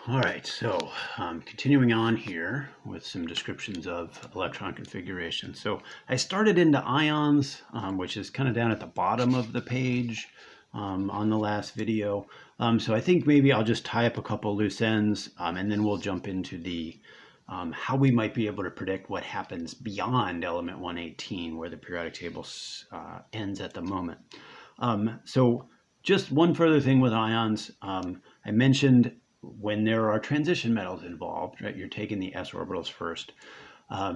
All right, so continuing on here with some descriptions of electron configuration. So I started into ions, which is kind of down at the bottom of the page on the last video. So I think maybe I'll just tie up a couple loose ends and then we'll jump into the how we might be able to predict what happens beyond element 118, where the periodic table ends at the moment. So just one further thing with ions, I mentioned when there are transition metals involved, right, you're taking the s orbitals first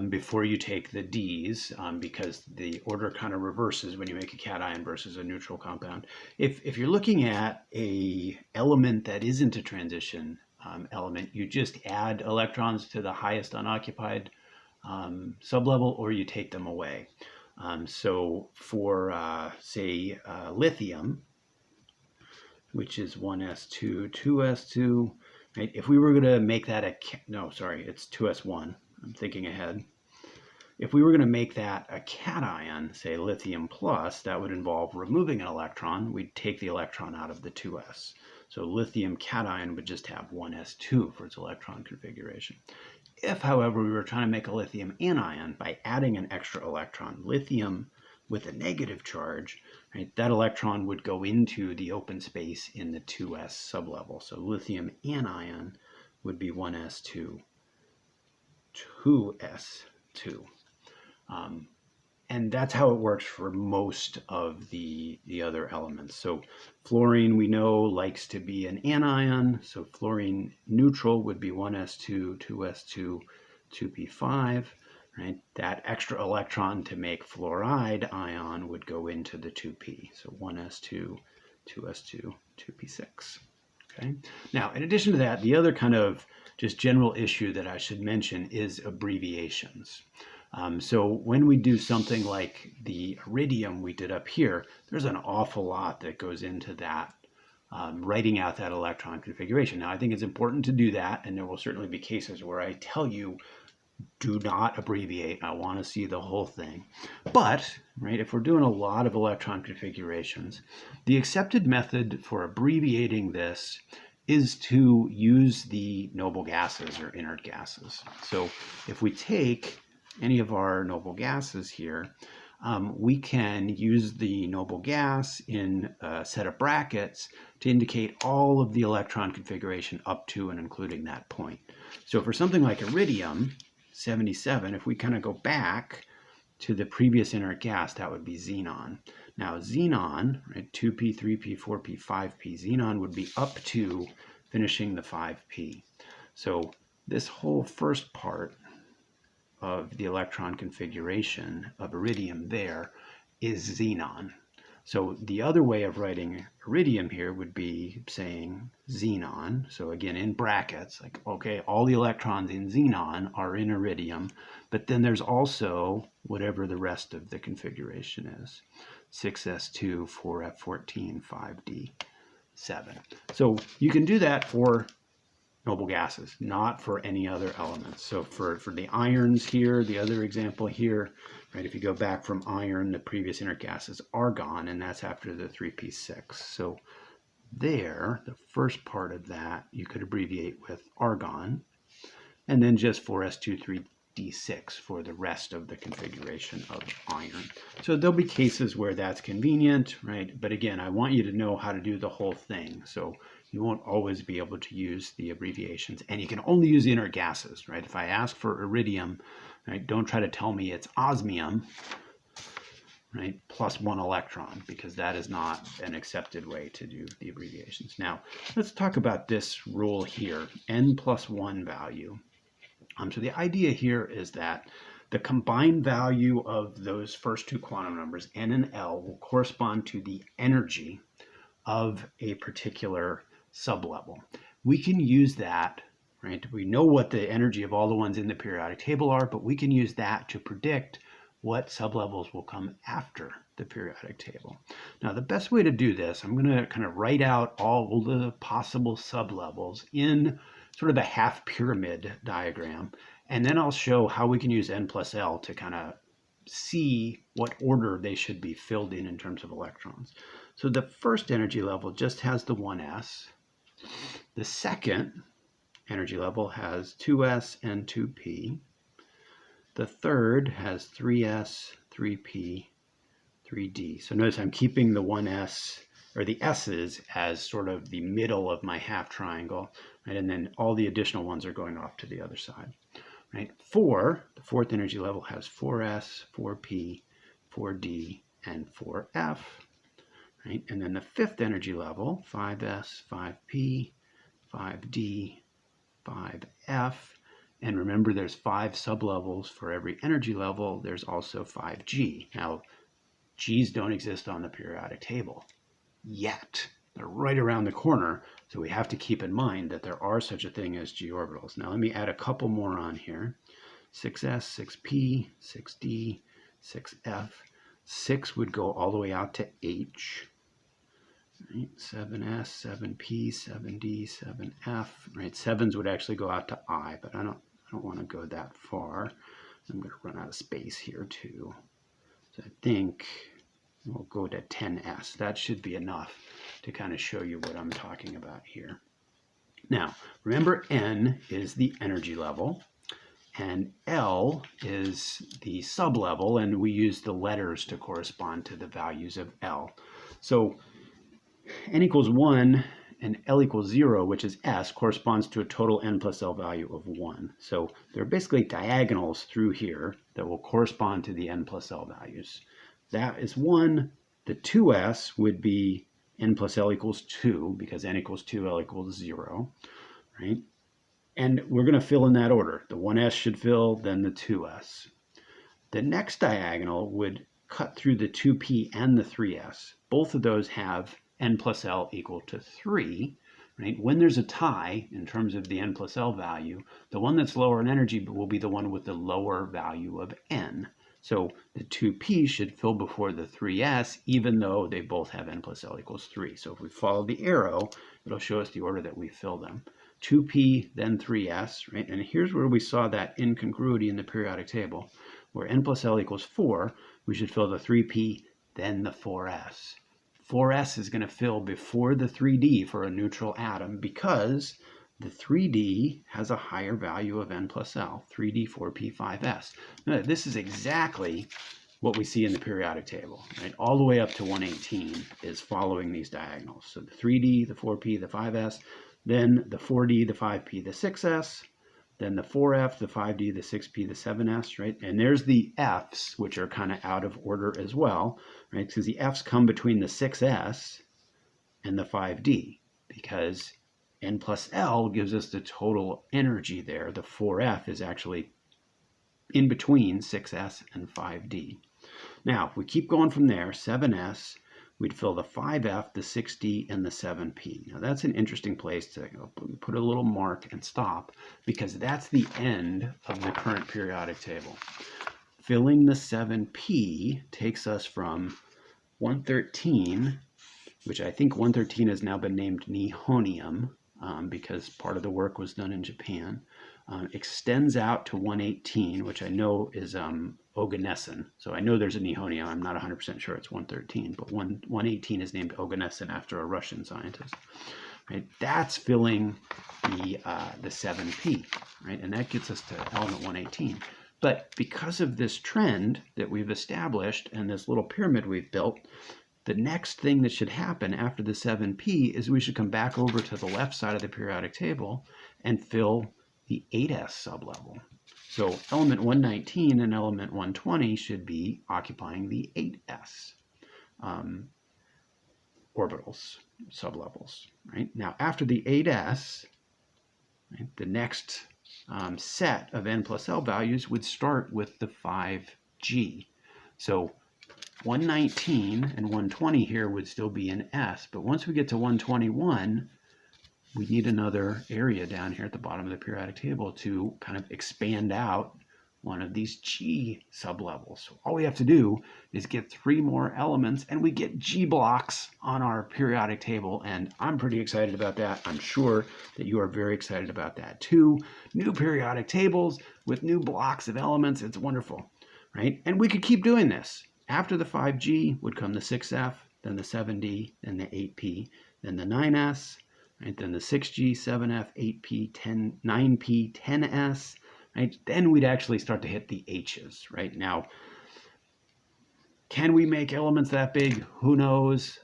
before you take the d's, because the order kind of reverses when you make a cation versus a neutral compound. If you're looking at a element that isn't a transition element, you just add electrons to the highest unoccupied sublevel, or you take them away. So for say lithium, which is 1s2, 2s2, right? If we were going to make that it's 2s1. I'm thinking ahead. If we were going to make that a cation, say lithium plus, that would involve removing an electron. We'd take the electron out of the 2s. So lithium cation would just have 1s2 for its electron configuration. If, however, we were trying to make a lithium anion by adding an extra electron, lithium with a negative charge, right, that electron would go into the open space in the 2s sublevel. So lithium anion would be 1s2, 2s2. And that's how it works for most of the other elements. So fluorine, we know, likes to be an anion. So fluorine neutral would be 1s2, 2s2, 2p5. Right? That extra electron to make fluoride ion would go into the 2p. So 1s2, 2s2, 2p6. Okay. Now, in addition to that, the other kind of just general issue that I should mention is abbreviations. So when we do something like the iridium we did up here, there's an awful lot that goes into that, writing out that electron configuration. Now, I think it's important to do that, and there will certainly be cases where I tell you, do not abbreviate. I want to see the whole thing. But, right, if we're doing a lot of electron configurations, the accepted method for abbreviating this is to use the noble gases or inert gases. So if we take any of our noble gases here, we can use the noble gas in a set of brackets to indicate all of the electron configuration up to and including that point. So for something like iridium, 77, if we kind of go back to the previous inert gas, that would be xenon. Now xenon, right, 2p, 3p, 4p, 5p, xenon would be up to finishing the 5p. So this whole first part of the electron configuration of iridium there is xenon. So the other way of writing iridium here would be saying xenon. So again, in brackets, like, okay, all the electrons in xenon are in iridium, but then there's also whatever the rest of the configuration is. 6s2, 4f14, 5d7. So you can do that for noble gases, not for any other elements. So for the irons here, the other example here, right, if you go back from iron, the previous inert gas is argon, and that's after the 3p6. So there, the first part of that, you could abbreviate with argon, and then just 4s2, 3d6 for the rest of the configuration of iron. So there'll be cases where that's convenient, right? But again, I want you to know how to do the whole thing. So you won't always be able to use the abbreviations, and you can only use the inert gases, right? If I ask for iridium, right, don't try to tell me it's osmium, right, plus 1 electron, because that is not an accepted way to do the abbreviations. Now, let's talk about this rule here, n plus 1 value. So the idea here is that the combined value of those first two quantum numbers, n and l, will correspond to the energy of a particular sublevel. We can use that, right? We know what the energy of all the ones in the periodic table are, but we can use that to predict what sublevels will come after the periodic table. Now, the best way to do this, I'm going to kind of write out all the possible sublevels in sort of a half pyramid diagram, and then I'll show how we can use n plus l to kind of see what order they should be filled in terms of electrons. So the first energy level just has the 1s. The second energy level has 2s and 2p. The third has 3s, 3p, 3d. So notice I'm keeping the 1s, or the s's, as sort of the middle of my half triangle, right? And then all the additional ones are going off to the other side, right? 4, the fourth energy level, has 4s, 4p, 4d, and 4f, right? And then the fifth energy level, 5s, 5p, 5d, 5f, and remember there's 5 sublevels for every energy level. There's also 5g. Now, g's don't exist on the periodic table yet. They're right around the corner, so we have to keep in mind that there are such a thing as g orbitals. Now let me add a couple more on here. 6s, 6p, 6d, 6f. 6 would go all the way out to h. Right? 7s, 7p, 7d, 7f. Right? 7s would actually go out to I, but I don't want to go that far. I'm going to run out of space here too. So I think we'll go to 10s. That should be enough to kind of show you what I'm talking about here. Now, remember N is the energy level, and L is the sublevel, and we use the letters to correspond to the values of L. So N equals 1 and L equals 0, which is S, corresponds to a total N plus L value of 1. So there are basically diagonals through here that will correspond to the N plus L values. That is 1. The 2s would be N plus L equals 2, because N equals 2, L equals 0, right? And we're going to fill in that order. The 1s should fill, then the 2s. The next diagonal would cut through the 2p and the 3s. Both of those have N plus L equal to 3, right? When there's a tie in terms of the N plus L value, the one that's lower in energy will be the one with the lower value of N. So the 2p should fill before the 3s, even though they both have N plus L equals 3. So if we follow the arrow, it'll show us the order that we fill them. 2p, then 3s, right? And here's where we saw that incongruity in the periodic table, where N plus L equals 4, we should fill the 3p, then the 4s. 4s is going to fill before the 3d for a neutral atom because the 3d has a higher value of N plus L, 3d, 4p, 5s. Now, this is exactly what we see in the periodic table, right? All the way up to 118 is following these diagonals. So the 3d, the 4p, the 5s, then the 4d, the 5p, the 6s, then the 4f, the 5d, the 6p, the 7s, right? And there's the f's, which are kind of out of order as well, right? Because the f's come between the 6s and the 5d, because N plus L gives us the total energy there. The 4f is actually in between 6s and 5d. Now, if we keep going from there, 7s, we'd fill the 5f, the 6d, and the 7p. Now, that's an interesting place to put a little mark and stop, because that's the end of the current periodic table. Filling the 7p takes us from 113, which I think 113 has now been named Nihonium, because part of the work was done in Japan, extends out to 118, which I know is Oganesson. So I know there's a Nihonium. I'm not 100% sure it's 113, but 118 is named Oganesson after a Russian scientist. Right? That's filling the 7p, right? And that gets us to element 118. But because of this trend that we've established and this little pyramid we've built, the next thing that should happen after the 7p is we should come back over to the left side of the periodic table and fill the 8s sublevel. So element 119 and element 120 should be occupying the 8s orbitals, sublevels. Right? Now, after the 8s, right, the next set of N plus L values would start with the 5g. So 119 and 120 here would still be in S, but once we get to 121, we need another area down here at the bottom of the periodic table to kind of expand out one of these G sublevels. So all we have to do is get 3 more elements and we get G blocks on our periodic table, and I'm pretty excited about that. I'm sure that you are very excited about that too. New periodic tables with new blocks of elements, it's wonderful, right? And we could keep doing this. After the 5G would come the 6F, then the 7D, then the 8P, then the 9S, right? Then the 6G, 7F, 8P, 10, 9P, 10S, right? Then we'd actually start to hit the H's, right? Now, can we make elements that big? Who knows?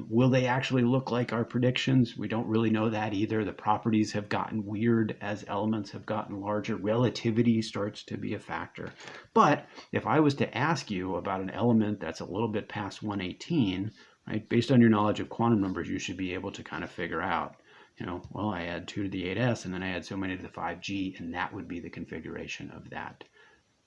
Will they actually look like our predictions? We don't really know that either. The properties have gotten weird as elements have gotten larger. Relativity starts to be a factor. But if I was to ask you about an element that's a little bit past 118, right, based on your knowledge of quantum numbers, you should be able to kind of figure out, well, I add 2 to the 8s, and then I add so many to the 5G, and that would be the configuration of that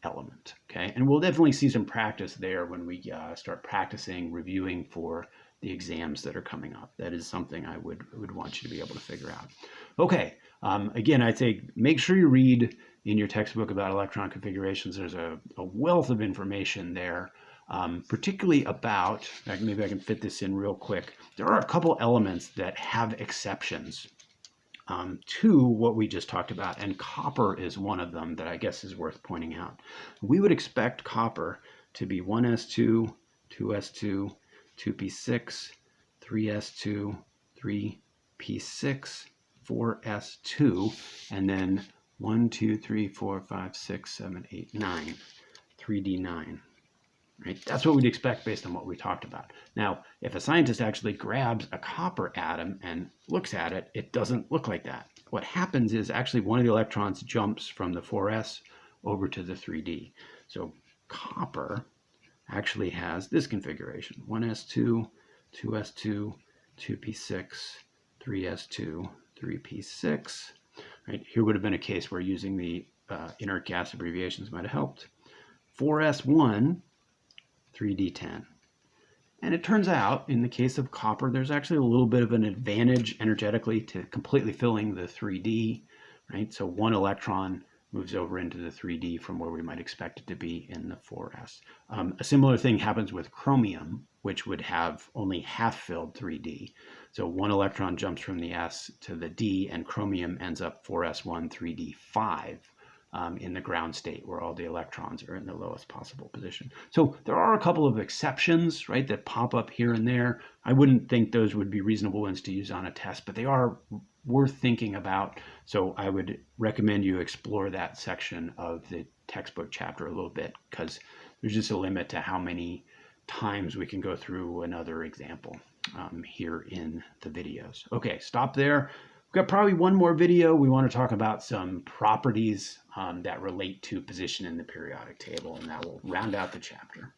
element. Okay, and we'll definitely see some practice there when we start practicing reviewing for the exams that are coming up. That is something I would want you to be able to figure out. Okay, again, I'd say make sure you read in your textbook about electron configurations. There's a wealth of information there, particularly about, maybe I can fit this in real quick. There are a couple elements that have exceptions to what we just talked about, and copper is one of them that I guess is worth pointing out. We would expect copper to be 1s2, 2s2, 2p6, 3s2, 3p6, 4s2, and then 1, 2, 3, 4, 5, 6, 7, 8, 9, 3d9. Right? That's what we'd expect based on what we talked about. Now, if a scientist actually grabs a copper atom and looks at it, it doesn't look like that. What happens is actually one of the electrons jumps from the 4s over to the 3d. So copper actually has this configuration: 1s2, 2s2, 2p6, 3s2, 3p6. Right? Here would have been a case where using the inert gas abbreviations might have helped. 4s1, 3d10. And it turns out, in the case of copper, there's actually a little bit of an advantage energetically to completely filling the 3d, right? So one electron moves over into the 3d from where we might expect it to be in the 4s. A similar thing happens with chromium, which would have only half-filled 3d. So one electron jumps from the s to the d, and chromium ends up 4s1, 3d5. In the ground state where all the electrons are in the lowest possible position. So there are a couple of exceptions, right, that pop up here and there. I wouldn't think those would be reasonable ones to use on a test, but they are worth thinking about. So I would recommend you explore that section of the textbook chapter a little bit, because there's just a limit to how many times we can go through another example here in the videos. Okay, stop there. We've got probably one more video. We want to talk about some properties that relate to position in the periodic table, and that will round out the chapter.